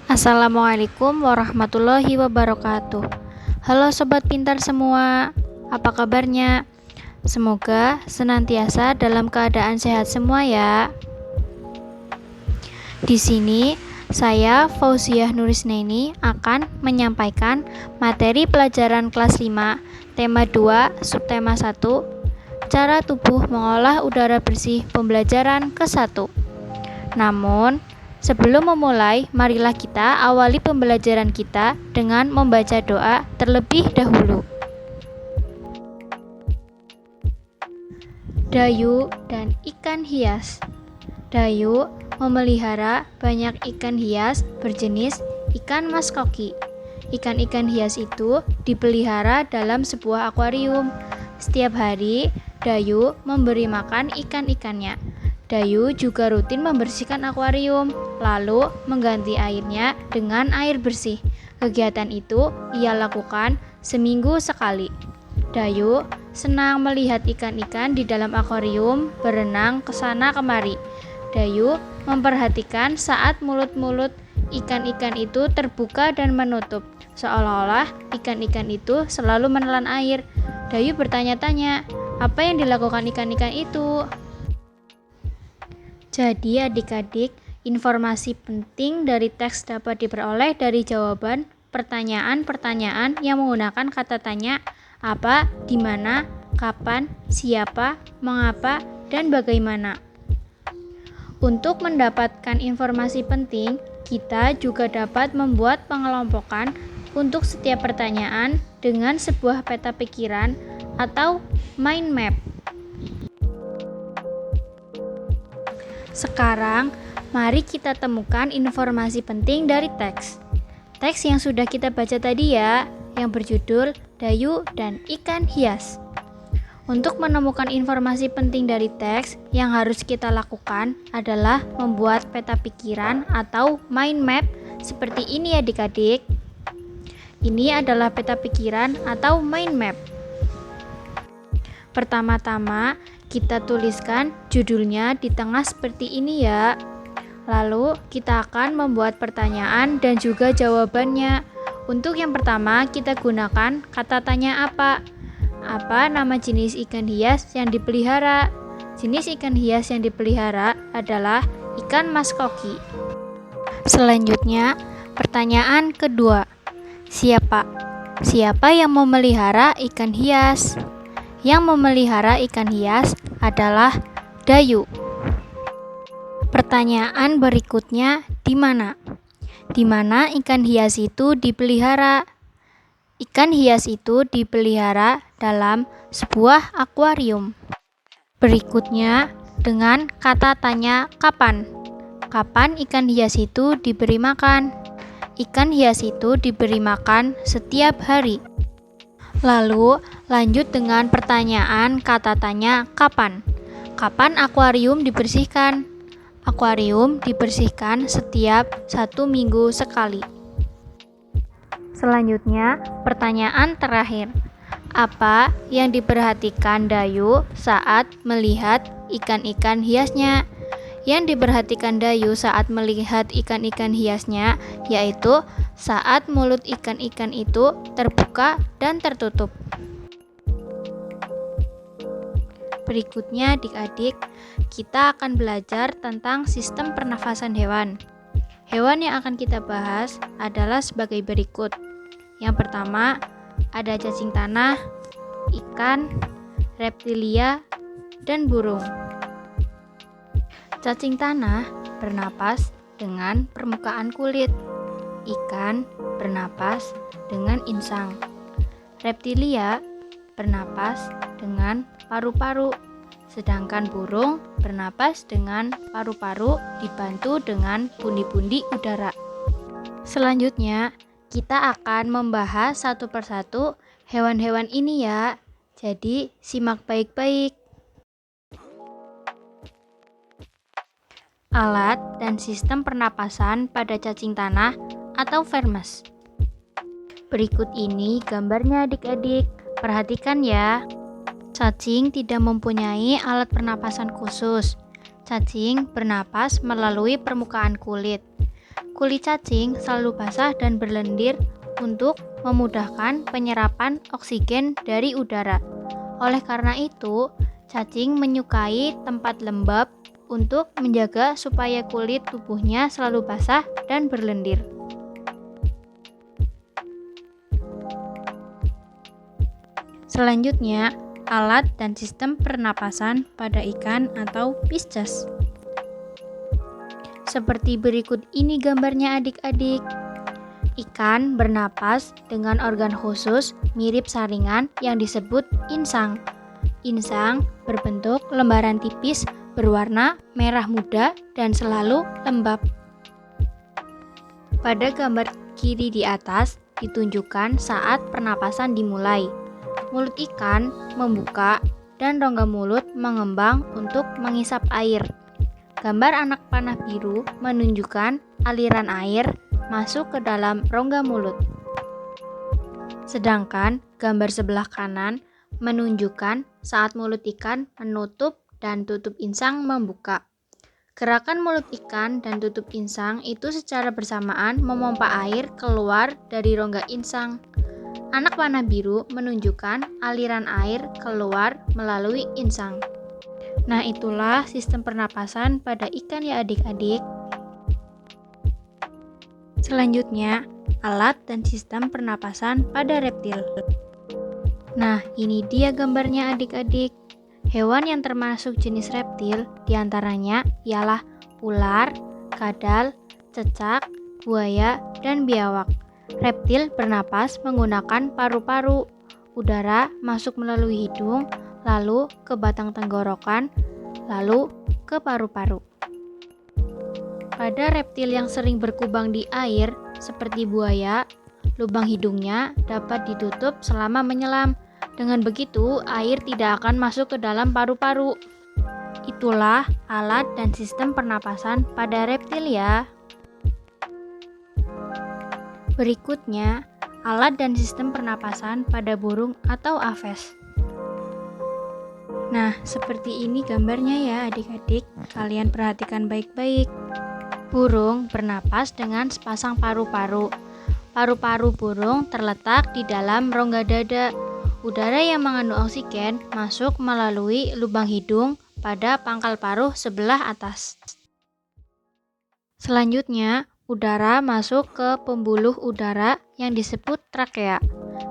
Assalamualaikum warahmatullahi wabarakatuh. Halo sobat pintar semua, apa kabarnya? Semoga senantiasa dalam keadaan sehat semua ya. Di sini saya Fauziah Nurisneni akan menyampaikan materi pelajaran kelas 5, tema 2, subtema 1, cara tubuh mengolah udara bersih pembelajaran ke-1. Namun, sebelum memulai, marilah kita awali pembelajaran kita dengan membaca doa terlebih dahulu. Dayu dan ikan hias. Dayu memelihara banyak ikan hias berjenis ikan mas koki. Ikan-ikan hias itu dipelihara dalam sebuah akuarium. Setiap hari, Dayu memberi makan ikan-ikannya. Dayu juga rutin membersihkan akuarium, lalu mengganti airnya dengan air bersih. Kegiatan itu ia lakukan seminggu sekali. Dayu senang melihat ikan-ikan di dalam akuarium berenang ke sana kemari. Dayu memperhatikan saat mulut-mulut ikan-ikan itu terbuka dan menutup, seolah-olah ikan-ikan itu selalu menelan air. Dayu bertanya-tanya, apa yang dilakukan ikan-ikan itu? Jadi adik-adik, informasi penting dari teks dapat diperoleh dari jawaban pertanyaan-pertanyaan yang menggunakan kata tanya apa, di mana, kapan, siapa, mengapa, dan bagaimana. Untuk mendapatkan informasi penting, kita juga dapat membuat pengelompokan untuk setiap pertanyaan dengan sebuah peta pikiran atau mind map. Sekarang, mari kita temukan informasi penting dari teks. Teks yang sudah kita baca tadi ya, yang berjudul Dayu dan Ikan Hias. Untuk menemukan informasi penting dari teks, yang harus kita lakukan adalah membuat peta pikiran atau mind map seperti ini ya adik-adik. Ini adalah peta pikiran atau mind map. Pertama-tama, kita tuliskan judulnya di tengah seperti ini ya. Lalu kita akan membuat pertanyaan dan juga jawabannya. Untuk yang pertama, kita gunakan kata tanya apa. Apa nama jenis ikan hias yang dipelihara? Jenis ikan hias yang dipelihara adalah ikan mas koki. Selanjutnya, pertanyaan kedua. Siapa? Siapa yang memelihara ikan hias? Yang memelihara ikan hias adalah Dayu. Pertanyaan berikutnya, di mana? Di mana ikan hias itu dipelihara? Ikan hias itu dipelihara dalam sebuah akuarium. Berikutnya, dengan kata tanya kapan? Kapan ikan hias itu diberi makan? Ikan hias itu diberi makan setiap hari. Lalu, lanjut dengan pertanyaan kata tanya kapan? Kapan akuarium dibersihkan? Akuarium dibersihkan setiap 1 minggu sekali. Selanjutnya, pertanyaan terakhir. Apa yang diperhatikan Dayu saat melihat ikan-ikan hiasnya? Yang diperhatikan Dayu saat melihat ikan-ikan hiasnya yaitu saat mulut ikan-ikan itu terbuka dan tertutup. Berikutnya adik-adik, kita akan belajar tentang sistem pernafasan hewan. Hewan yang akan kita bahas adalah sebagai berikut. Yang pertama, ada cacing tanah, ikan, reptilia, dan burung. Cacing tanah bernapas dengan permukaan kulit. Ikan bernapas dengan insang. Reptilia bernapas dengan paru-paru. Sedangkan burung bernapas dengan paru-paru dibantu dengan pundi-pundi udara. Selanjutnya, kita akan membahas satu persatu hewan-hewan ini ya. Jadi, simak baik-baik. Alat dan sistem pernapasan pada cacing tanah atau vermes. Berikut ini gambarnya adik-adik. Perhatikan ya. Cacing tidak mempunyai alat pernapasan khusus. Cacing bernapas melalui permukaan kulit. Kulit cacing selalu basah dan berlendir untuk memudahkan penyerapan oksigen dari udara. Oleh karena itu, cacing menyukai tempat lembab untuk menjaga supaya kulit tubuhnya selalu basah dan berlendir. Selanjutnya, alat dan sistem pernapasan pada ikan atau Pisces. Seperti berikut ini gambarnya adik-adik. Ikan bernapas dengan organ khusus mirip saringan yang disebut insang. Insang berbentuk lembaran tipis berwarna merah muda dan selalu lembab. Pada gambar kiri di atas ditunjukkan saat pernapasan dimulai. Mulut ikan membuka dan rongga mulut mengembang untuk mengisap air. Gambar anak panah biru menunjukkan aliran air masuk ke dalam rongga mulut. Sedangkan gambar sebelah kanan menunjukkan saat mulut ikan menutup dan tutup insang membuka. Gerakan mulut ikan dan tutup insang itu secara bersamaan memompa air keluar dari rongga insang. Anak panah biru menunjukkan aliran air keluar melalui insang. Nah, itulah sistem pernapasan pada ikan ya adik-adik. Selanjutnya, alat dan sistem pernapasan pada reptil. Nah, ini dia gambarnya adik-adik. Hewan yang termasuk jenis reptil diantaranya ialah ular, kadal, cecak, buaya, dan biawak. Reptil bernapas menggunakan paru-paru. Udara masuk melalui hidung, lalu ke batang tenggorokan, lalu ke paru-paru. Pada reptil yang sering berkubang di air, seperti buaya, lubang hidungnya dapat ditutup selama menyelam. Dengan begitu, air tidak akan masuk ke dalam paru-paru. Itulah alat dan sistem pernapasan pada reptil ya. Berikutnya, alat dan sistem pernapasan pada burung atau aves. Nah, seperti ini gambarnya ya adik-adik. Kalian perhatikan baik-baik. Burung bernapas dengan sepasang paru-paru. Paru-paru burung terletak di dalam rongga dada. Udara yang mengandung oksigen masuk melalui lubang hidung pada pangkal paruh sebelah atas. Selanjutnya, udara masuk ke pembuluh udara yang disebut trakea.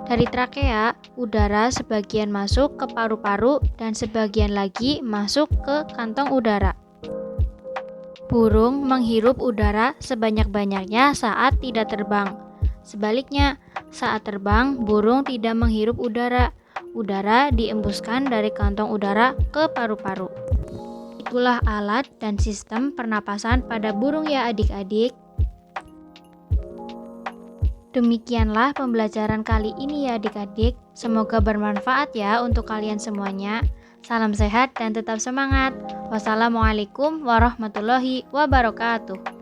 Dari trakea, udara sebagian masuk ke paru-paru dan sebagian lagi masuk ke kantong udara. Burung menghirup udara sebanyak-banyaknya saat tidak terbang. Sebaliknya, saat terbang, burung tidak menghirup udara. Udara diembuskan dari kantong udara ke paru-paru. Itulah alat dan sistem pernapasan pada burung ya adik-adik. Demikianlah pembelajaran kali ini ya adik-adik. Semoga bermanfaat ya untuk kalian semuanya. Salam sehat dan tetap semangat. Wassalamualaikum warahmatullahi wabarakatuh.